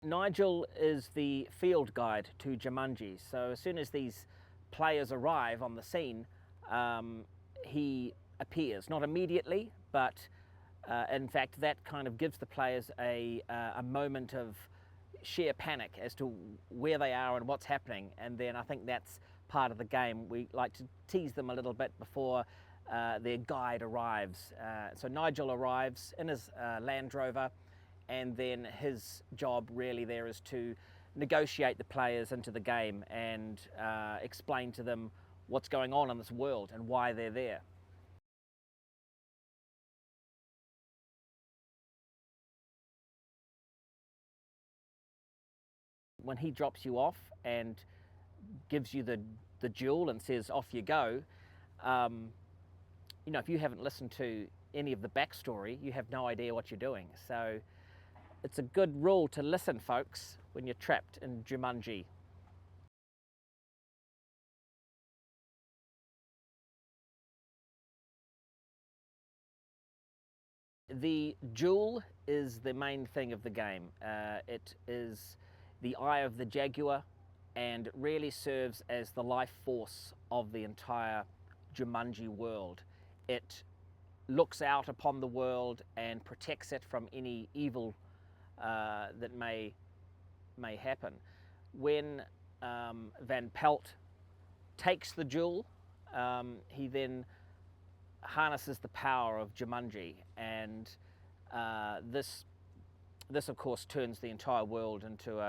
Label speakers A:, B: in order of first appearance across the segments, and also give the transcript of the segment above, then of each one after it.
A: Nigel is the field guide to Jumanji, so as soon as these players arrive on the scene, he appears, not immediately, but in fact that kind of gives the players a moment of sheer panic as to where they are and what's happening, and then I think that's part of the game. We like to tease them a little bit before their guide arrives. So Nigel arrives in his Land Rover, and then his job really there is to negotiate the players into the game and explain to them what's going on in this world and why they're there. When he drops you off and gives you the jewel and says off you go, you know, if you haven't listened to any of the backstory, you have no idea what you're doing. So it's a good rule to listen, folks, when you're trapped in Jumanji. The jewel is the main thing of the game. It is the eye of the jaguar and really serves as the life force of the entire Jumanji world. It looks out upon the world and protects it from any evil that may happen. When Van Pelt takes the jewel, he then harnesses the power of Jumanji, and this of course turns the entire world into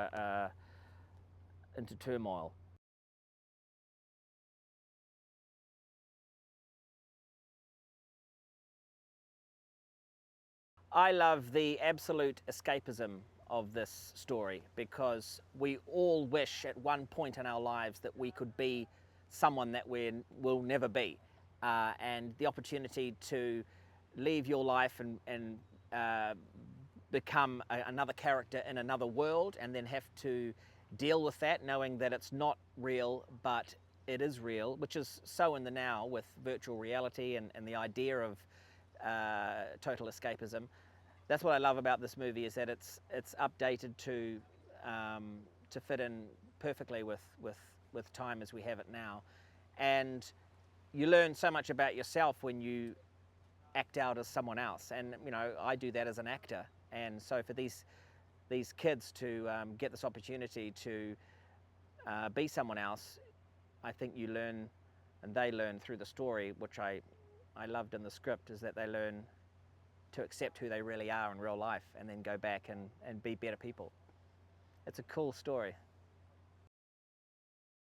A: turmoil. I love the absolute escapism of this story, because we all wish at one point in our lives that we could be someone that we will never be, and the opportunity to leave your life and become another character in another world, and then have to deal with that, knowing that it's not real but it is real, which is so in the now with virtual reality and the idea of total escapism. That's what I love about this movie, is that it's updated to fit in perfectly with time as we have it now, and you learn so much about yourself when you act out as someone else. And you know, I do that as an actor, and so for these kids to get this opportunity to be someone else, I think you learn, and they learn through the story, which I loved in the script, is that they learn to accept who they really are in real life and then go back and be better people. It's a cool story.